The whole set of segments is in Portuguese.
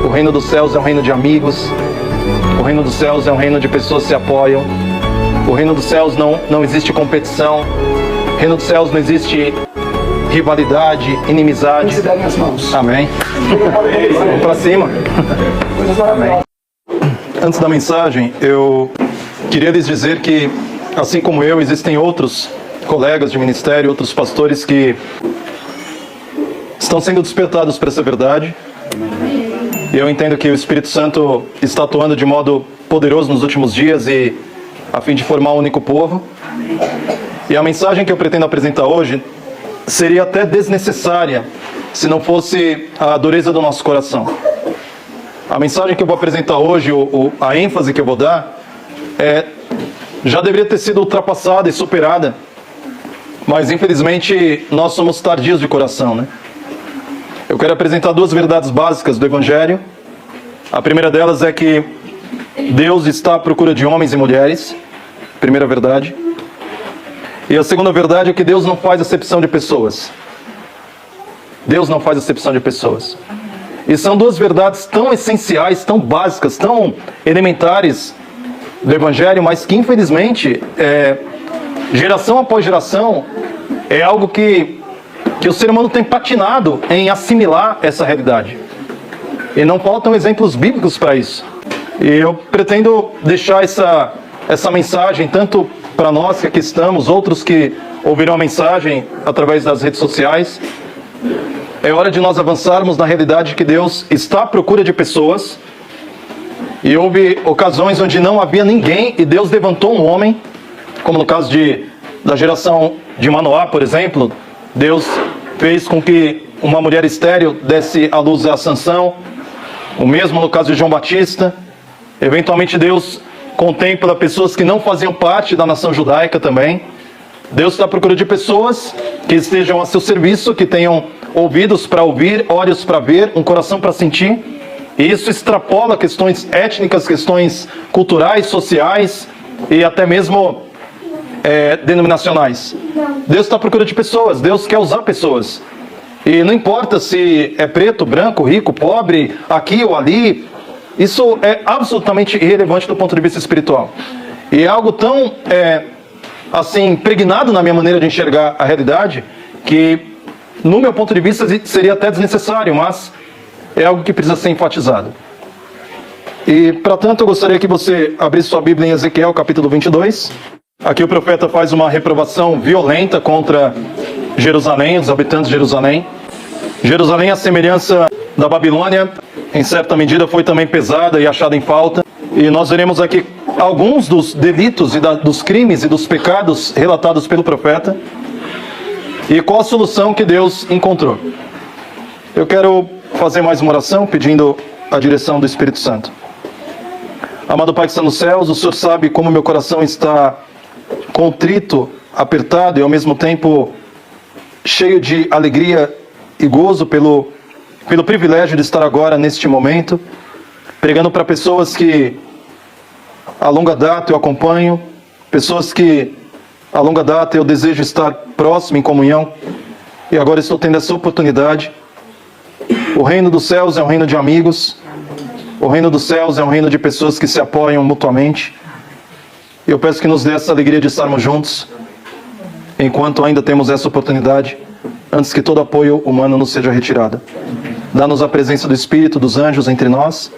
O reino dos céus é um reino de amigos. O reino dos céus é um reino de pessoas que se apoiam. O reino dos céus não existe competição. O reino dos céus não existe rivalidade, inimizade. Se derem as mãos. Amém. Vamos para cima. Amém. Antes da mensagem, eu queria lhes dizer que, assim como eu, existem outros colegas de ministério, outros pastores que estão sendo despertados para essa verdade. E eu entendo que o Espírito Santo está atuando de modo poderoso nos últimos dias e a fim de formar um único povo. E a mensagem que eu pretendo apresentar hoje seria até desnecessária se não fosse a dureza do nosso coração. A mensagem que eu vou apresentar hoje, a ênfase que eu vou dar, já deveria ter sido ultrapassada e superada, mas infelizmente nós somos tardios de coração, né? Eu quero apresentar duas verdades básicas do Evangelho. A primeira delas é que Deus está à procura de homens e mulheres. Primeira verdade. E a segunda verdade é que Deus não faz acepção de pessoas. Deus não faz acepção de pessoas. E são duas verdades tão essenciais, tão básicas, tão elementares do Evangelho, mas que infelizmente, geração após geração, é algo que o ser humano tem patinado em assimilar essa realidade. E não faltam exemplos bíblicos para isso. E eu pretendo deixar essa mensagem tanto para nós que aqui estamos, outros que ouvirão a mensagem através das redes sociais. É hora de nós avançarmos na realidade que Deus está à procura de pessoas. E houve ocasiões onde não havia ninguém e Deus levantou um homem, como no caso da geração de Manoá, por exemplo. Deus fez com que uma mulher estéril desse à luz a Sansão. O mesmo no caso de João Batista. Eventualmente Deus contempla pessoas que não faziam parte da nação judaica também. Deus está à procura de pessoas que estejam a seu serviço, que tenham ouvidos para ouvir, olhos para ver, um coração para sentir. E isso extrapola questões étnicas, questões culturais, sociais e até mesmo denominacionais. Deus está à procura de pessoas, Deus quer usar pessoas. E não importa se é preto, branco, rico, pobre, aqui ou ali, isso é absolutamente irrelevante do ponto de vista espiritual. E é algo tão, assim, impregnado na minha maneira de enxergar a realidade, que, no meu ponto de vista, seria até desnecessário, mas é algo que precisa ser enfatizado. E, para tanto, eu gostaria que você abrisse sua Bíblia em Ezequiel, capítulo 22. Aqui o profeta faz uma reprovação violenta contra Jerusalém, os habitantes de Jerusalém. Jerusalém, a semelhança da Babilônia, em certa medida foi também pesada e achada em falta. E nós veremos aqui alguns dos delitos e dos crimes e dos pecados relatados pelo profeta. E qual a solução que Deus encontrou. Eu quero fazer mais uma oração pedindo a direção do Espírito Santo. Amado Pai que está nos céus, o Senhor sabe como meu coração está contrito, apertado e ao mesmo tempo cheio de alegria e gozo pelo privilégio de estar agora neste momento, pregando para pessoas que a longa data eu acompanho, pessoas que a longa data eu desejo estar próximo em comunhão, e agora estou tendo essa oportunidade. O reino dos céus é um reino de amigos, o reino dos céus é um reino de pessoas que se apoiam mutuamente. Eu peço que nos dê essa alegria de estarmos juntos, enquanto ainda temos essa oportunidade, antes que todo apoio humano nos seja retirado. Dá-nos a presença do Espírito, dos anjos entre nós,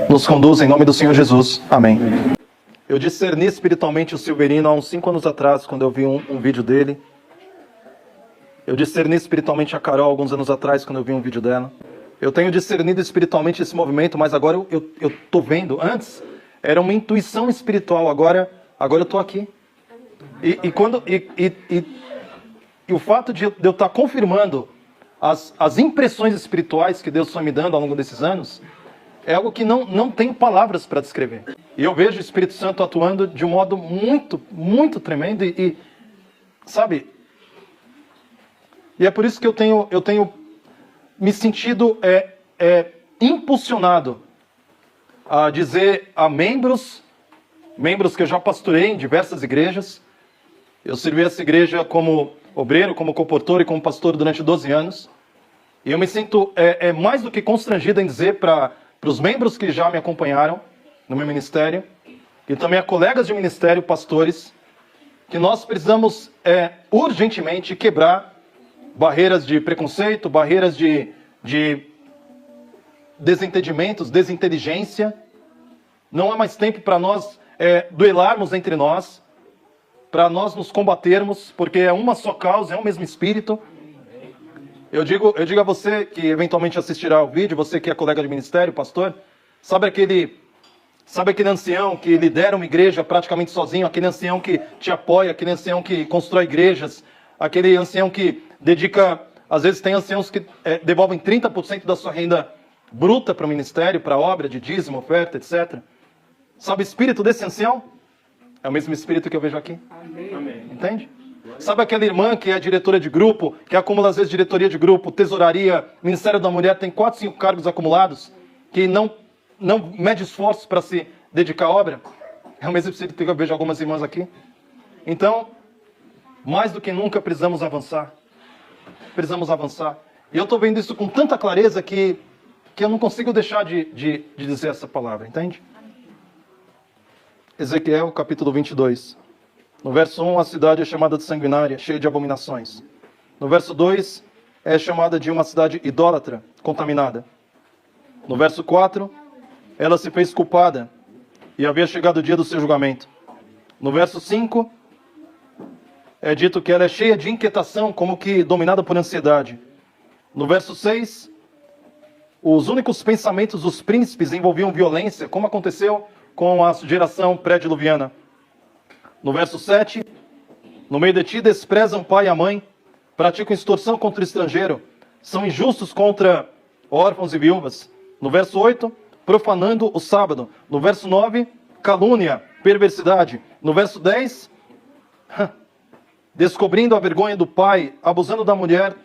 nos conduz em nome do Senhor Jesus. Amém. Eu discerni espiritualmente o Silverino há uns 5 anos atrás, quando eu vi um vídeo dele. Eu discerni espiritualmente a Carol alguns anos atrás, quando eu vi um vídeo dela. Eu tenho discernido espiritualmente esse movimento, mas agora eu estou vendo. Antes era uma intuição espiritual, agora eu estou aqui. E o fato de eu estar confirmando as impressões espirituais que Deus foi me dando ao longo desses anos, é algo que não tenho palavras para descrever. E eu vejo o Espírito Santo atuando de um modo muito, muito tremendo sabe? E é por isso que eu tenho me sentido impulsionado a dizer a membros que eu já pastorei em diversas igrejas. Eu servi essa igreja como obreiro, como comportor e como pastor durante 12 anos. E eu me sinto mais do que constrangido em dizer para para os membros que já me acompanharam no meu ministério, e também a colegas de ministério, pastores, que nós precisamos urgentemente quebrar barreiras de preconceito, barreiras de desentendimentos, desinteligência. Não há mais tempo para nós duelarmos entre nós, para nós nos combatermos, porque é uma só causa, é um mesmo espírito. Eu digo a você que eventualmente assistirá ao vídeo, você que é colega de ministério, pastor, sabe aquele ancião que lidera uma igreja praticamente sozinho, aquele ancião que te apoia, aquele ancião que constrói igrejas, aquele ancião que dedica, às vezes tem anciãos que devolvem 30% da sua renda bruta para o ministério, para a obra de dízimo, oferta, etc. Sabe o espírito desse ancião? É o mesmo espírito que eu vejo aqui. Amém. Entende? Sabe aquela irmã que é diretora de grupo, que acumula às vezes diretoria de grupo, tesouraria, Ministério da Mulher, tem 4, 5 cargos acumulados, que não mede esforços para se dedicar à obra? É o mesmo espírito que eu vejo algumas irmãs aqui. Então, mais do que nunca precisamos avançar. Precisamos avançar. E eu estou vendo isso com tanta clareza que eu não consigo deixar de dizer essa palavra, entende? Ezequiel, capítulo 22. No verso 1, a cidade é chamada de sanguinária, cheia de abominações. No verso 2, é chamada de uma cidade idólatra, contaminada. No verso 4, ela se fez culpada e havia chegado o dia do seu julgamento. No verso 5, é dito que ela é cheia de inquietação, como que dominada por ansiedade. No verso 6, os únicos pensamentos dos príncipes envolviam violência, como aconteceu com a geração pré-diluviana. No verso 7, no meio de ti desprezam o pai e a mãe, praticam extorsão contra o estrangeiro, são injustos contra órfãos e viúvas. No verso 8, profanando o sábado. No verso 9, calúnia, perversidade. No verso 10, descobrindo a vergonha do pai, abusando da mulher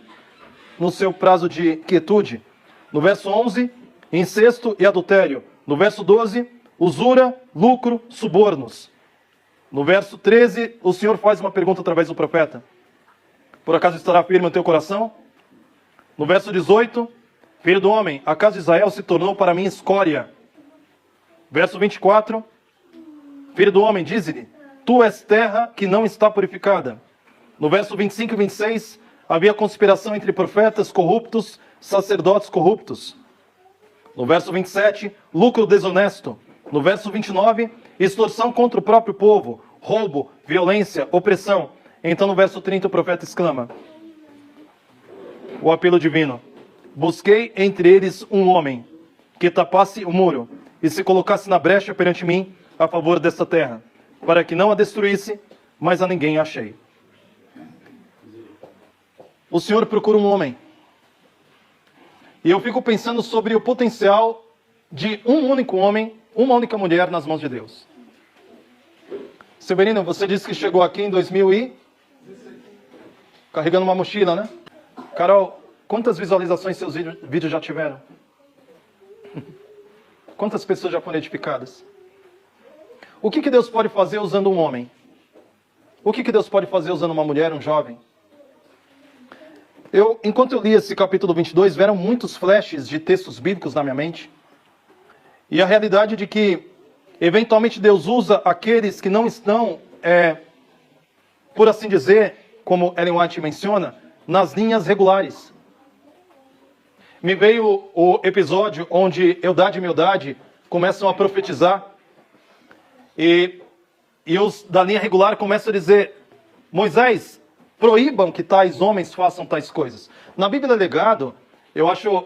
no seu prazo de quietude. No verso 11, incesto e adultério. No verso 12, usura, lucro, subornos. No verso 13, o Senhor faz uma pergunta através do profeta. Por acaso estará firme o teu coração? No verso 18, filho do homem, a casa de Israel se tornou para mim escória. Verso 24, filho do homem, dize-lhe, tu és terra que não está purificada. No verso 25 e 26, havia conspiração entre profetas corruptos, sacerdotes corruptos. No verso 27, lucro desonesto. No verso 29, extorsão contra o próprio povo, roubo, violência, opressão. Então no verso 30 o profeta exclama, o apelo divino, busquei entre eles um homem que tapasse o muro e se colocasse na brecha perante mim a favor desta terra, para que não a destruísse, mas a ninguém achei. O Senhor procura um homem. E eu fico pensando sobre o potencial de um único homem, uma única mulher nas mãos de Deus. Severino, você disse que chegou aqui em 2000 e... carregando uma mochila, né? Carol, quantas visualizações seus vídeos já tiveram? Quantas pessoas já foram edificadas? O que Deus pode fazer usando um homem? O que Deus pode fazer usando uma mulher, um jovem? Enquanto eu li esse capítulo 22, vieram muitos flashes de textos bíblicos na minha mente. E a realidade de que, eventualmente, Deus usa aqueles que não estão, por assim dizer, como Ellen White menciona, nas linhas regulares. Me veio o episódio onde Eldade e Mildade começam a profetizar. E os da linha regular começam a dizer, Moisés, proíbam que tais homens façam tais coisas. Na Bíblia Legado,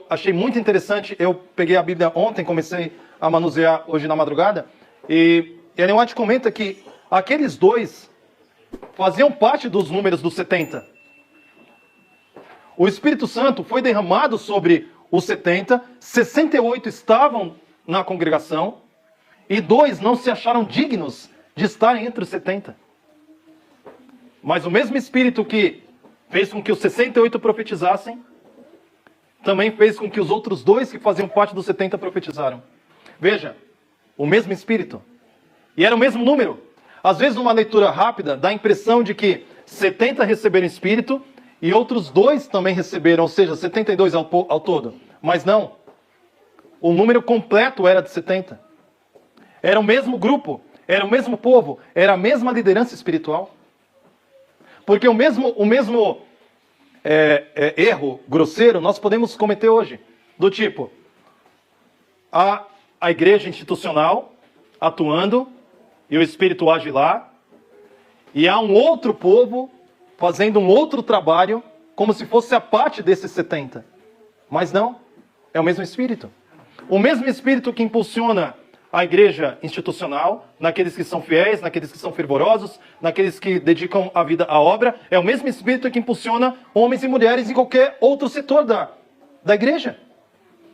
achei muito interessante, eu peguei a Bíblia ontem, comecei a manusear hoje na madrugada, e Ellen White comenta que aqueles dois faziam parte dos números dos 70. O Espírito Santo foi derramado sobre os 70, 68 estavam na congregação, e 2 não se acharam dignos de estarem entre os 70. Mas o mesmo Espírito que fez com que os 68 profetizassem, também fez com que os outros 2 que faziam parte dos 70 profetizaram. Veja, o mesmo Espírito. E era o mesmo número. Às vezes, numa leitura rápida, dá a impressão de que 70 receberam Espírito e outros 2 também receberam, ou seja, 72 ao todo. Mas não. o número completo era de 70. Era o mesmo grupo, era o mesmo povo, era a mesma liderança espiritual. Porque o mesmo erro grosseiro nós podemos cometer hoje. Do tipo, a igreja institucional atuando, e o Espírito age lá, e há um outro povo fazendo um outro trabalho, como se fosse a parte desses 70. Mas não, é o mesmo Espírito. O mesmo Espírito que impulsiona a igreja institucional, naqueles que são fiéis, naqueles que são fervorosos, naqueles que dedicam a vida à obra, é o mesmo Espírito que impulsiona homens e mulheres em qualquer outro setor da igreja.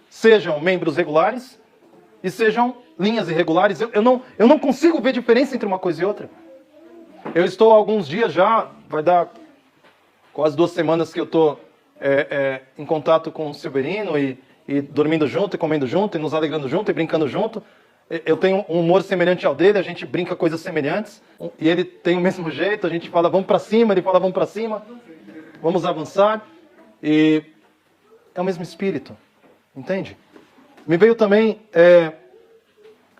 Sejam membros regulares e sejam linhas irregulares. Eu não consigo ver diferença entre uma coisa e outra. Eu estou há alguns dias já, vai dar quase 2 semanas que eu estou em contato com o Silverino e dormindo junto, e comendo junto, e nos alegrando junto, e brincando junto. Eu tenho um humor semelhante ao dele, a gente brinca coisas semelhantes, e ele tem o mesmo jeito, a gente fala vamos para cima, ele fala vamos para cima, vamos avançar, e é o mesmo Espírito, entende? Me veio também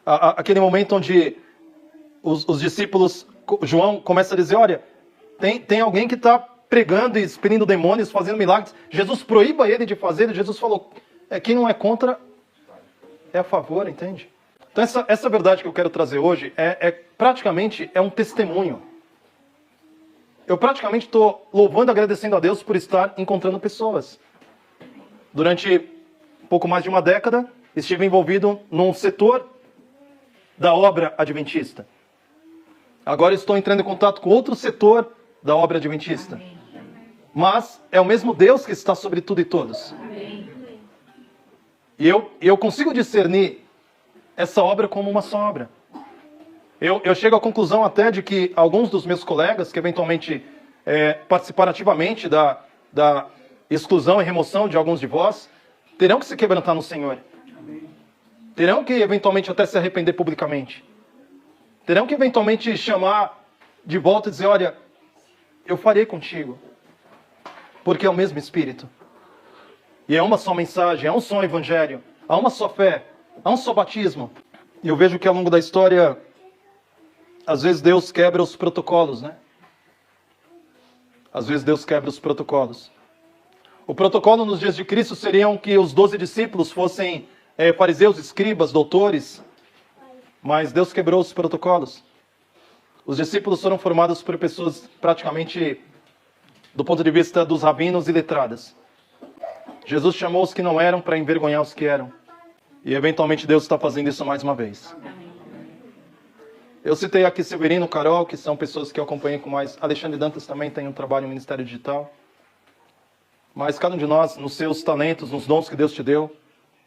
aquele momento onde os discípulos, João começa a dizer, olha, tem alguém que está pregando e expelindo demônios, fazendo milagres, Jesus proíba ele de fazer, e Jesus falou, quem não é contra, é a favor, entende? Então essa verdade que eu quero trazer hoje praticamente um testemunho. Eu praticamente estou louvando e agradecendo a Deus por estar encontrando pessoas. Durante pouco mais de uma década, estive envolvido num setor da obra adventista. Agora estou entrando em contato com outro setor da obra adventista. Mas é o mesmo Deus que está sobre tudo e todos. E eu consigo discernir essa obra como uma só obra. Eu chego à conclusão até de que alguns dos meus colegas, que eventualmente participaram ativamente da exclusão e remoção de alguns de vós, terão que se quebrantar no Senhor. Terão que eventualmente até se arrepender publicamente. Terão que eventualmente chamar de volta e dizer, olha, eu farei contigo. Porque é o mesmo Espírito. E é uma só mensagem, é um só evangelho, há uma só fé, há um só batismo. E eu vejo que ao longo da história, às vezes Deus quebra os protocolos, né? Às vezes Deus quebra os protocolos. O protocolo nos dias de Cristo seriam que os 12 discípulos fossem fariseus, escribas, doutores, mas Deus quebrou os protocolos. Os discípulos foram formados por pessoas praticamente do ponto de vista dos rabinos e letradas. Jesus chamou os que não eram para envergonhar os que eram. E eventualmente Deus está fazendo isso mais uma vez. Eu citei aqui Severino, Carol, que são pessoas que eu acompanhei com mais. Alexandre Dantas também tem um trabalho no Ministério Digital. Mas cada um de nós, nos seus talentos, nos dons que Deus te deu,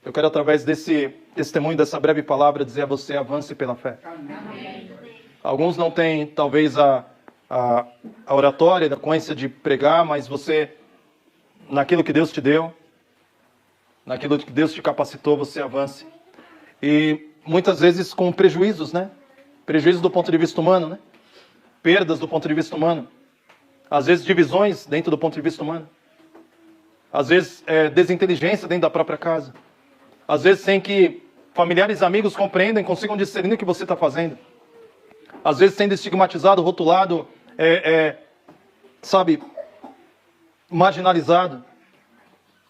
eu quero através desse testemunho, dessa breve palavra, dizer a você, avance pela fé. Amém. Alguns não têm, talvez, a oratória, a eloquência de pregar, mas você, naquilo que Deus te deu, naquilo que Deus te capacitou, você avance. E muitas vezes com prejuízos, né? Prejuízos do ponto de vista humano, né? Perdas do ponto de vista humano. Às vezes divisões dentro do ponto de vista humano. Às vezes desinteligência dentro da própria casa. Às vezes sem que familiares e amigos compreendam, consigam discernir o que você está fazendo. Às vezes sendo estigmatizado, rotulado, marginalizado.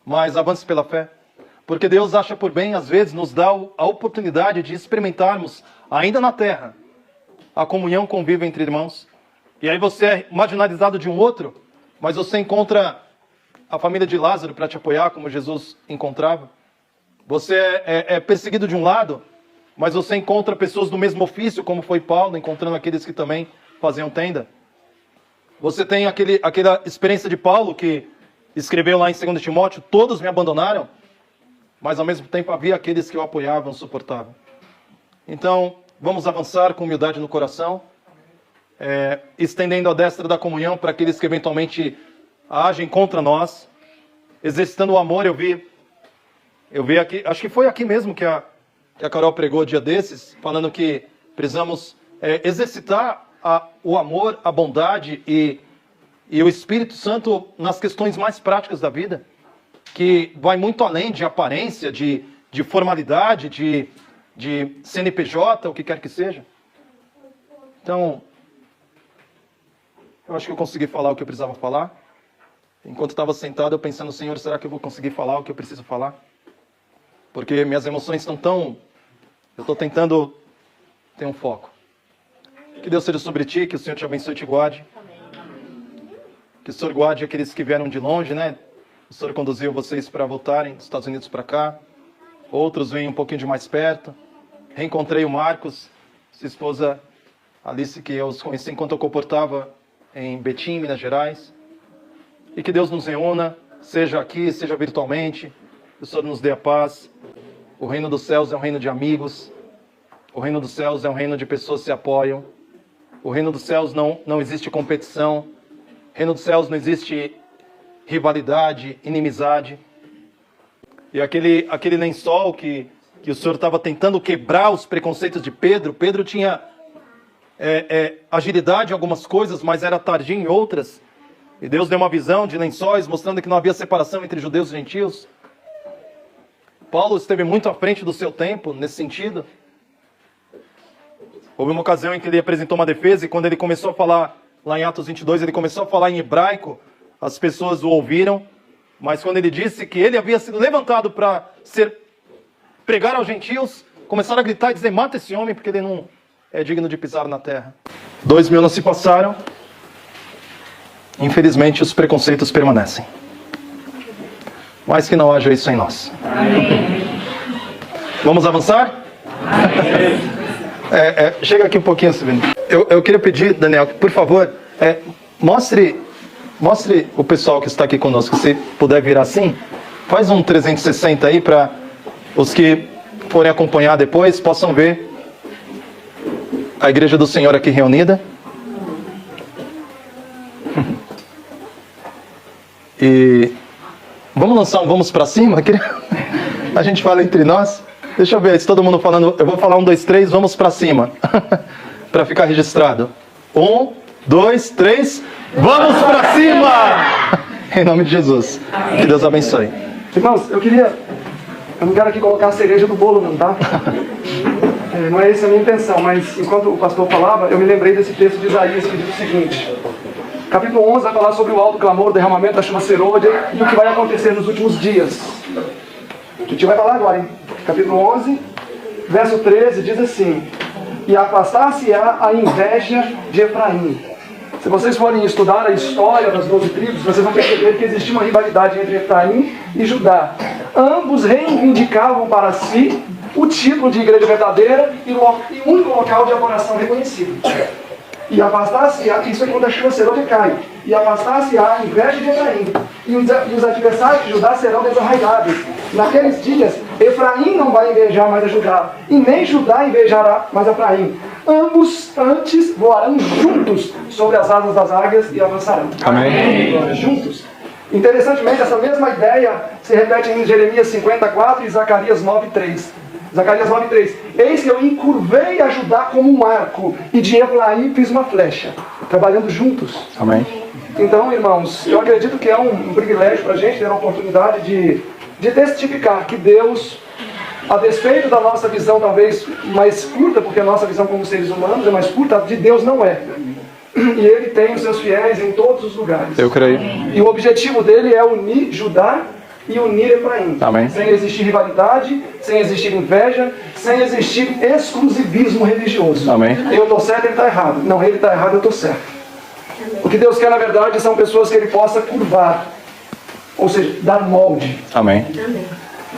Mas avance pela fé. Porque Deus acha por bem, às vezes, nos dá a oportunidade de experimentarmos, ainda na terra, a comunhão, convívio entre irmãos. E aí você é marginalizado de um outro, mas você encontra a família de Lázaro para te apoiar, como Jesus encontrava. Você é perseguido de um lado, mas você encontra pessoas do mesmo ofício, como foi Paulo, encontrando aqueles que também faziam tenda. Você tem aquela experiência de Paulo, que escreveu lá em 2 Timóteo, todos me abandonaram, mas ao mesmo tempo havia aqueles que o apoiavam, suportavam. Então, vamos avançar com humildade no coração, estendendo a destra da comunhão para aqueles que eventualmente agem contra nós, exercitando o amor. Eu vi aqui, acho que foi aqui mesmo que a Carol pregou dia desses, falando que precisamos exercitar o amor, a bondade e o Espírito Santo nas questões mais práticas da vida, que vai muito além de aparência, de de formalidade, de CNPJ, o que quer que seja. Então, eu acho que eu consegui falar o que eu precisava falar. Enquanto estava sentado, eu pensando, Senhor, será que eu vou conseguir falar o que eu preciso falar? Porque minhas emoções estão tão... Eu estou tentando ter um foco. Que Deus seja sobre ti, que o Senhor te abençoe e te guarde. Que o Senhor guarde aqueles que vieram de longe, né? O Senhor conduziu vocês para voltarem dos Estados Unidos para cá. Outros vêm um pouquinho de mais perto. Reencontrei o Marcos, sua esposa Alice, que eu os conheci enquanto eu comportava em Betim, Minas Gerais. E que Deus nos reúna, seja aqui, seja virtualmente. Que o Senhor nos dê a paz. O reino dos céus é um reino de amigos. O reino dos céus é um reino de pessoas que se apoiam. O reino dos céus não existe competição. O reino dos céus não existe rivalidade, inimizade. E aquele lençol que o Senhor estava tentando quebrar os preconceitos de Pedro. Pedro tinha agilidade em algumas coisas, mas era tardio em outras. E Deus deu uma visão de lençóis, mostrando que não havia separação entre judeus e gentios. Paulo esteve muito à frente do seu tempo, nesse sentido. Houve uma ocasião em que ele apresentou uma defesa, e quando ele começou a falar, lá em Atos 22, ele começou a falar em hebraico, as pessoas o ouviram, mas quando ele disse que ele havia sido levantado para pregar aos gentios, começaram a gritar e dizer, mata esse homem, porque ele não é digno de pisar na terra. 2000 anos se passaram, infelizmente os preconceitos permanecem. Mas que não haja isso em nós. Amém. Vamos avançar? Chega aqui um pouquinho, Silvino. Eu queria pedir, Daniel, que, por favor, mostre o pessoal que está aqui conosco. Se puder virar assim, faz um 360 aí para os que forem acompanhar depois possam ver a Igreja do Senhor aqui reunida. E vamos lançar um vamos para cima? A gente fala entre nós. Deixa eu ver se todo mundo falando. Eu vou falar 1, 2, 3, vamos para cima. Para ficar registrado. 1, 2, 3, vamos para cima! Em nome de Jesus. Que Deus abençoe. Irmãos, eu não quero aqui colocar a cereja do bolo não, tá? Não é essa a minha intenção, mas enquanto o pastor falava, eu me lembrei desse texto de Isaías que diz o seguinte. Capítulo 11 vai falar sobre o alto clamor, o derramamento da chuva serôdia e o que vai acontecer nos últimos dias. A gente vai falar agora, hein? Capítulo 11, verso 13, diz assim: e afastar-se-á a inveja de Efraim. Se vocês forem estudar a história das 12 tribos, vocês vão perceber que existia uma rivalidade entre Efraim e Judá. Ambos reivindicavam para si o título de igreja verdadeira e o único local de adoração reconhecido. E afastar-se-á, isso é quando a chuva serôdia cai, e afastar-se-á a inveja de Efraim, e os adversários de Judá serão desarraigados. Naqueles dias, Efraim não vai invejar mais a Judá, e nem Judá invejará mais a Efraim. Ambos antes voarão juntos sobre as asas das águias e avançarão. Amém. Juntos. Interessantemente, essa mesma ideia se repete em Jeremias 54 e Zacarias 9:3. Zacarias 9:3. Eis que eu encurvei a Judá como um arco, e de Efraim fiz uma flecha, trabalhando juntos. Amém. Então, irmãos, eu acredito que é um privilégio para a gente ter a oportunidade de testificar que Deus, a despeito da nossa visão talvez mais curta, porque a nossa visão como seres humanos é mais curta, de Deus não é. E Ele tem os seus fiéis em todos os lugares. Eu creio. E o objetivo dele é unir Judá e unir Efraim. Amém. Sem existir rivalidade, sem existir inveja, sem existir exclusivismo religioso. Amém. Eu estou certo, ele está errado. Não, ele está errado, eu estou certo. O que Deus quer, na verdade, são pessoas que Ele possa curvar. Ou seja, dar molde. Amém.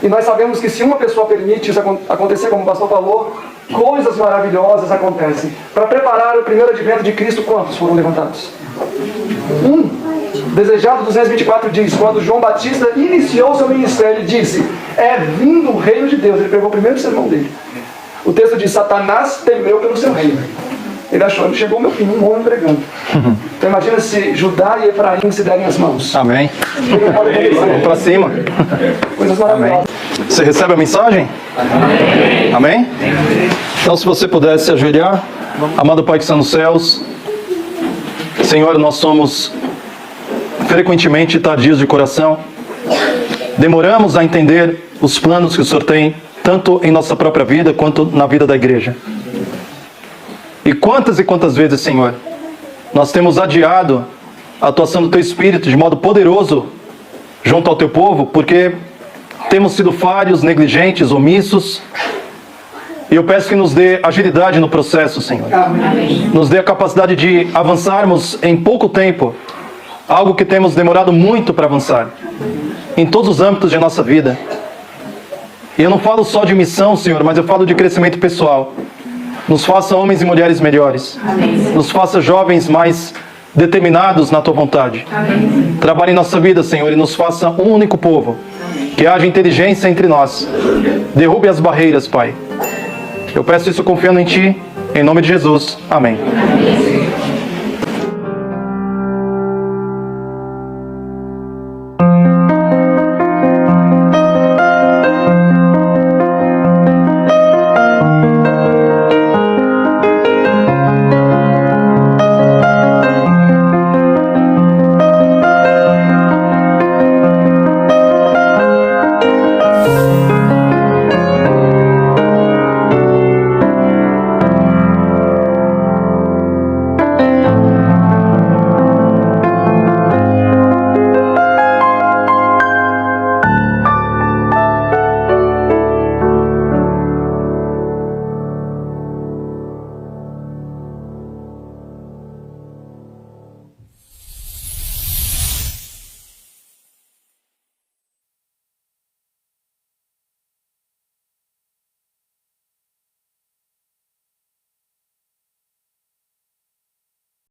E nós sabemos que se uma pessoa permite isso acontecer, como o pastor falou, coisas maravilhosas acontecem. Para preparar o primeiro advento de Cristo, quantos foram levantados? Desejado 224 diz, quando João Batista iniciou seu ministério, ele disse, é vindo o reino de Deus. Ele pregou o primeiro sermão dele. O texto diz, Satanás temeu pelo seu reino. Ele achou, chegou o meu fim, um homem pregando. Então imagina se Judá e Efraim se derem as mãos. Amém. Vamos para cima. Coisas maravilhosas. Você recebe a mensagem? Amém. Amém? Então, se você puder se ajoelhar. Amado Pai que está nos céus, Senhor, nós somos frequentemente tardios de coração. Demoramos a entender os planos que o Senhor tem tanto em nossa própria vida quanto na vida da igreja. E quantas vezes, Senhor, nós temos adiado a atuação do Teu Espírito de modo poderoso junto ao Teu povo, porque temos sido falhos, negligentes, omissos. E eu peço que nos dê agilidade no processo, Senhor. Nos dê a capacidade de avançarmos em pouco tempo, algo que temos demorado muito para avançar, em todos os âmbitos de nossa vida. E eu não falo só de missão, Senhor, mas eu falo de crescimento pessoal. Nos faça homens e mulheres melhores. Nos faça jovens mais determinados na Tua vontade. Trabalhe em nossa vida, Senhor, e nos faça um único povo. Que haja inteligência entre nós. Derrube as barreiras, Pai. Eu peço isso confiando em Ti, em nome de Jesus. Amém.